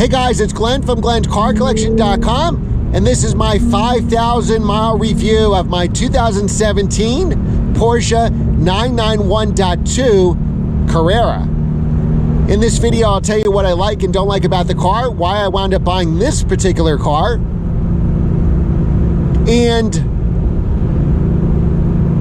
Hey guys, it's Glenn from glenscarcollection.com, and this is my 5,000 mile review of my 2017 Porsche 991.2 Carrera. In this video, I'll tell you what I like and don't like about the car, why I wound up buying this particular car, and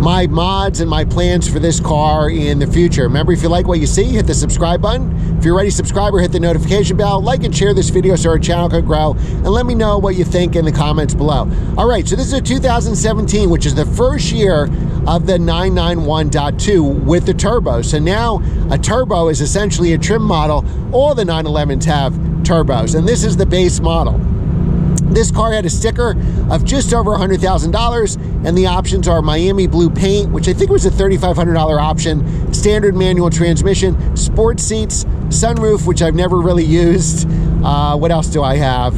my mods and my plans for this car in the future. Remember, if you like what you see, hit the subscribe button. If you're already a subscriber, hit the notification bell, like and share this video so our channel can grow, and let me know what you think in the comments below. All right, so this is a 2017, which is the first year of the 991.2 with the turbo. So now a turbo is essentially a trim model. All the 911s have turbos, and this is the base model. This car had a sticker of just over $100,000, and the options are Miami blue paint, which I think was a $3,500 option, standard manual transmission, sport seats, sunroof, which I've never really used. What else do I have?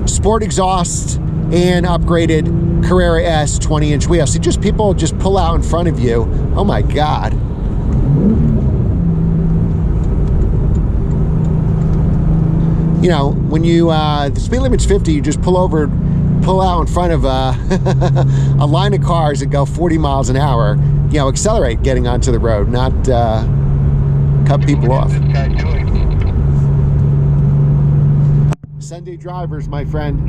Sport exhaust, and upgraded Carrera S 20-inch wheels. So people just pull out in front of you. Oh my God. You know, when you, the speed limit's 50, you just pull out in front of a line of cars that go 40 miles an hour. You know, accelerate getting onto the road, not cut people off. Sunday drivers, my friend.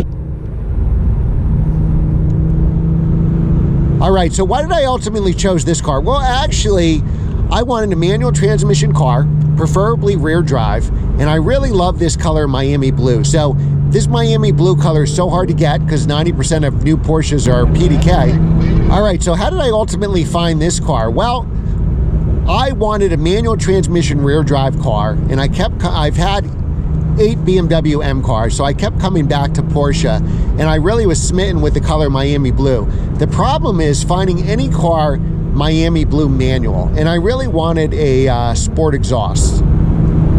All right, so why did I ultimately choose this car? Well, actually, I wanted a manual transmission car, preferably rear drive, and I really love this color, Miami blue. So this Miami blue color is so hard to get because 90% of new Porsches are PDK. All right, so how did I ultimately find this car? Well, I wanted a manual transmission rear drive car, and I've had 8 BMW M cars, so I kept coming back to Porsche, and I really was smitten with the color Miami blue. The problem is finding any car Miami blue manual, and I really wanted a sport exhaust.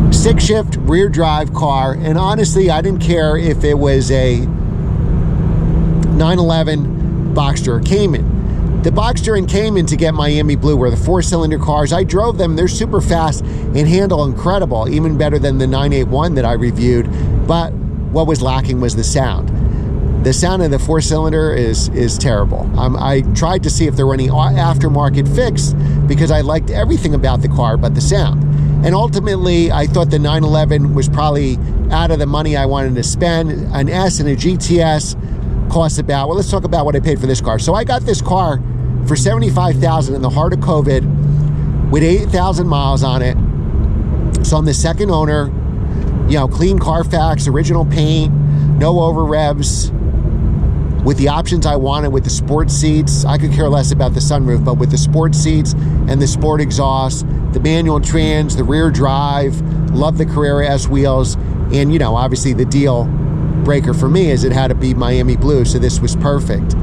6-shift rear drive car, and honestly, I didn't care if it was a 911 Boxster or Cayman. The Boxster and Cayman to get Miami blue were the 4-cylinder cars. I drove them. They're super fast and handle incredible, even better than the 981 that I reviewed. But what was lacking was the sound. The sound of the 4-cylinder is terrible. I tried to see if there were any aftermarket fix because I liked everything about the car but the sound. And ultimately, I thought the 911 was probably out of the money I wanted to spend. An S and a GTS costs about, well, let's talk about what I paid for this car. So I got this car for $75,000 in the heart of COVID with 8,000 miles on it. So I'm the second owner, you know, clean Carfax, original paint, no over revs, with the options I wanted with the sport seats. I could care less about the sunroof, but with the sport seats and the sport exhaust, the manual trans, the rear drive, love the Carrera S wheels, and you know, obviously the deal breaker for me is it had to be Miami blue, so this was perfect.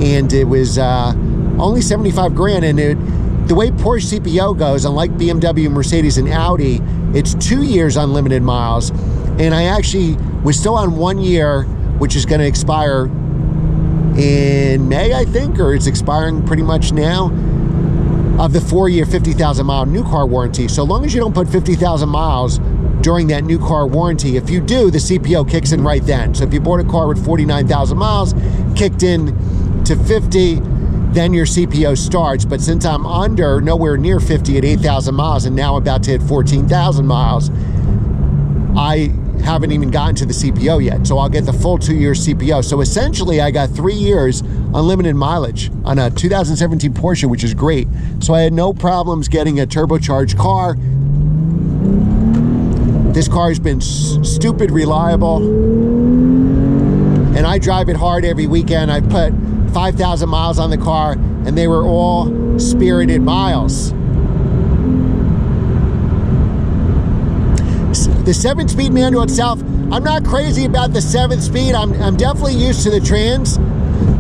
And it was only 75 grand, and the way Porsche CPO goes, unlike BMW, Mercedes, and Audi, it's 2 years unlimited miles, and I actually was still on 1 year, which is going to expire in May, I think, or it's expiring pretty much now, of the 4-year 50,000 mile new car warranty. So long as you don't put 50,000 miles during that new car warranty, if you do, the CPO kicks in right then. So if you bought a car with 49,000 miles, kicked in to 50, then your CPO starts. But since I'm nowhere near 50 at 8,000 miles and now about to hit 14,000 miles, I haven't even gotten to the CPO yet. So I'll get the full 2-year CPO. So essentially I got 3 years unlimited mileage on a 2017 Porsche, which is great. So I had no problems getting a turbocharged car. This car has been stupid reliable, and I drive it hard every weekend. I put 5,000 miles on the car, and they were all spirited miles. The 7-speed manual itself, I'm not crazy about the 7th speed. I'm definitely used to the trans,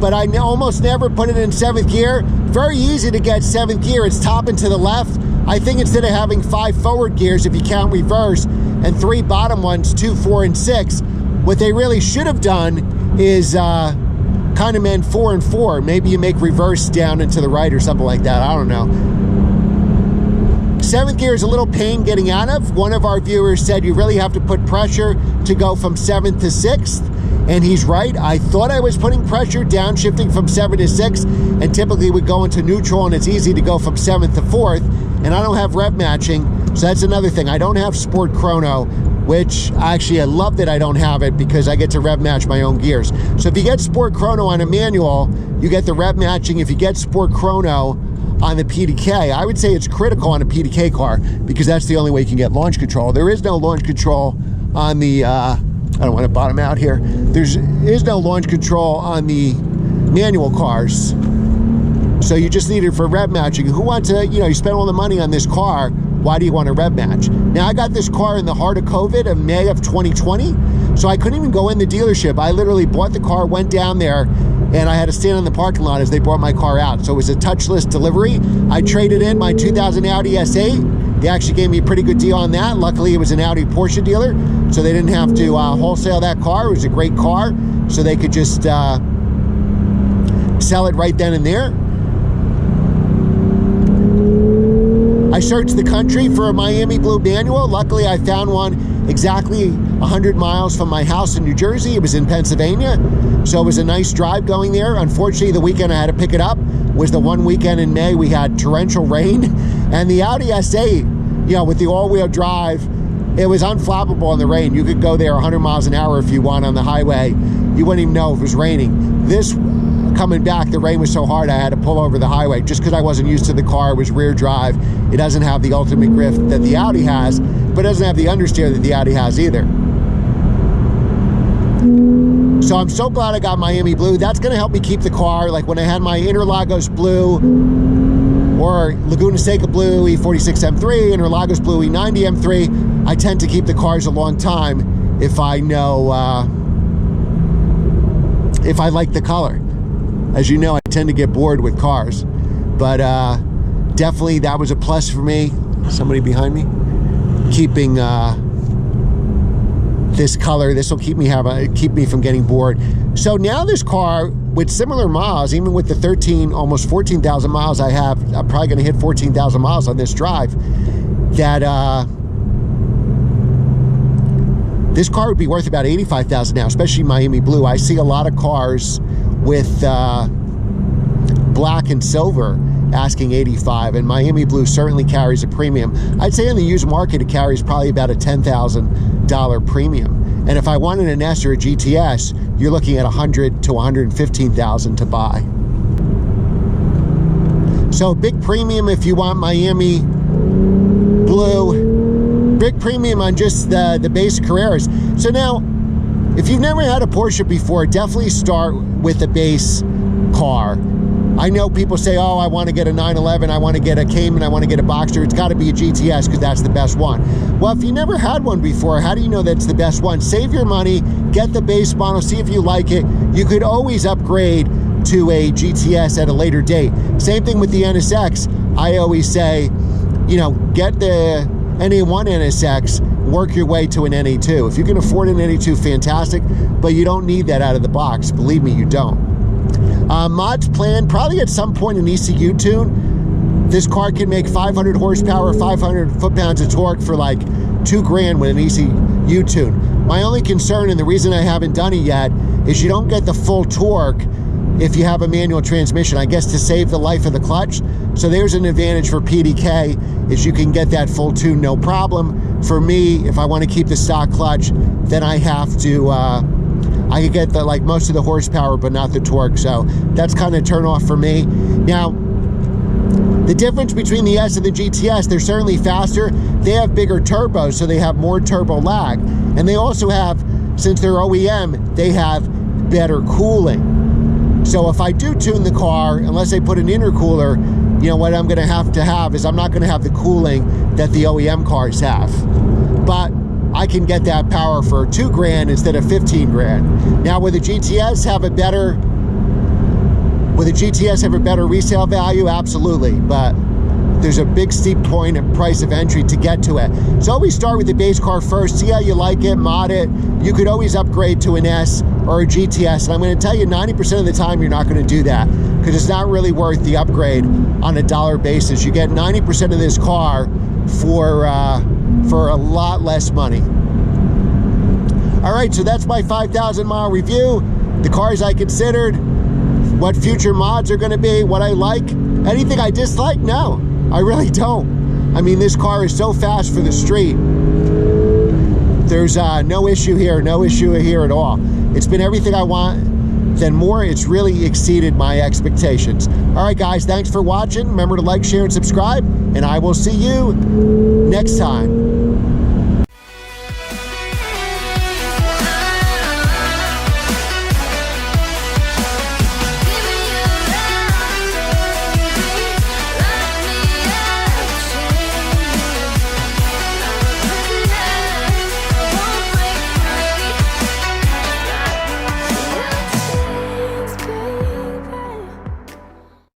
but I almost never put it in 7th gear. Very easy to get 7th gear. It's top and to the left. I think instead of having 5 forward gears, if you count reverse, and 3 bottom ones, 2, 4, and 6, what they really should have done is kind of meant 4 and 4. Maybe you make reverse down and to the right or something like that. I don't know. Seventh gear is a little pain getting out of. One of our viewers said you really have to put pressure to go from 7th to 6th. And he's right. I thought I was putting pressure, downshifting from 7 to 6, and typically would go into neutral, and it's easy to go from 7th to 4th. And I don't have rev matching, so that's another thing. I don't have Sport Chrono, which actually I love that I don't have it because I get to rev match my own gears. So if you get Sport Chrono on a manual, you get the rev matching. If you get Sport Chrono on the PDK, I would say it's critical on a PDK car because that's the only way you can get launch control. There is no launch control on the, I don't want to bottom out here. There is no launch control on the manual cars. So you just need it for rev matching. Who wants to, you spend all the money on this car, why do you want to rev match? Now, I got this car in the heart of COVID in May of 2020, so I couldn't even go in the dealership. I literally bought the car, went down there, and I had to stand in the parking lot as they brought my car out. So it was a touchless delivery. I traded in my 2000 Audi S8. They actually gave me a pretty good deal on that. Luckily, it was an Audi Porsche dealer, so they didn't have to wholesale that car. It was a great car, so they could just sell it right then and there. I searched the country for a Miami Blue manual. Luckily, I found one exactly 100 miles from my house in New Jersey. It was in Pennsylvania, so it was a nice drive going there. Unfortunately, the weekend I had to pick it up was the one weekend in May we had torrential rain, and the Audi S8, with the all-wheel drive, it was unflappable in the rain. You could go there 100 miles an hour if you want on the highway. You wouldn't even know if it was raining. This coming back, the rain was so hard I had to pull over the highway just because I wasn't used to the car. It was rear drive. It doesn't have the ultimate grip that the Audi has, but it doesn't have the understeer that the Audi has either. So I'm so glad I got Miami Blue. That's going to help me keep the car. Like when I had my Interlagos Blue or Laguna Seca Blue E46 M3, Interlagos Blue E90 M3, I tend to keep the cars a long time if I know, if I like the color. As you know, I tend to get bored with cars, but definitely that was a plus for me. Somebody behind me? Keeping this color. This will keep me from getting bored. So now this car with similar miles, even with the almost 14,000 miles I have, I'm probably going to hit 14,000 miles on this drive, that this car would be worth about $85,000 now, especially Miami Blue. I see a lot of cars with black and silver asking $85,000, and Miami Blue certainly carries a premium. I'd say in the used market it carries probably about a $10,000 premium. And if I wanted an S or a GTS, you're looking at $100,000 to $115,000 to buy. So big premium if you want Miami Blue. Big premium on just the base Carreras. So now, if you've never had a Porsche before, definitely start with the base car. I know people say, oh, I want to get a 911, I want to get a Cayman, I want to get a Boxster. It's got to be a GTS because that's the best one. Well, if you never had one before, how do you know that's the best one? Save your money, get the base model, see if you like it. You could always upgrade to a GTS at a later date. Same thing with the NSX. I always say, get the NA1 NSX, work your way to an NA2. If you can afford an NA2, fantastic, but you don't need that out of the box. Believe me, you don't. Mods planned, probably at some point an ECU tune. This car can make 500 horsepower, 500 foot-pounds of torque for like $2,000 with an ECU tune. My only concern, and the reason I haven't done it yet, is you don't get the full torque if you have a manual transmission, I guess to save the life of the clutch. So there's an advantage for PDK, is you can get that full tune no problem. For me, if I want to keep the stock clutch, then I have to, I could get most of the horsepower, but not the torque. So that's kind of a turn off for me. Now, the difference between the S and the GTS, they're certainly faster. They have bigger turbos, so they have more turbo lag. And they also have, since they're OEM, they have better cooling. So if I do tune the car, unless I put an intercooler, what I'm gonna have is I'm not gonna have the cooling that the OEM cars have. But I can get that power for $2,000 instead of $15,000. Now, will the GTS have a better resale value? Absolutely, but there's a big steep point and price of entry to get to it. So always start with the base car first, see how you like it, mod it. You could always upgrade to an S or a GTS, and I'm going to tell you 90% of the time you're not going to do that because it's not really worth the upgrade on a dollar basis. You get 90% of this car for a lot less money. All right, so that's my 5,000 mile review. The cars I considered, what future mods are going to be, what I like. Anything I dislike? No, I really don't. I mean, this car is so fast for the street. There's no issue here at all. It's been everything I want, then more. It's really exceeded my expectations. All right, guys, thanks for watching. Remember to like, share, and subscribe, and I will see you next time.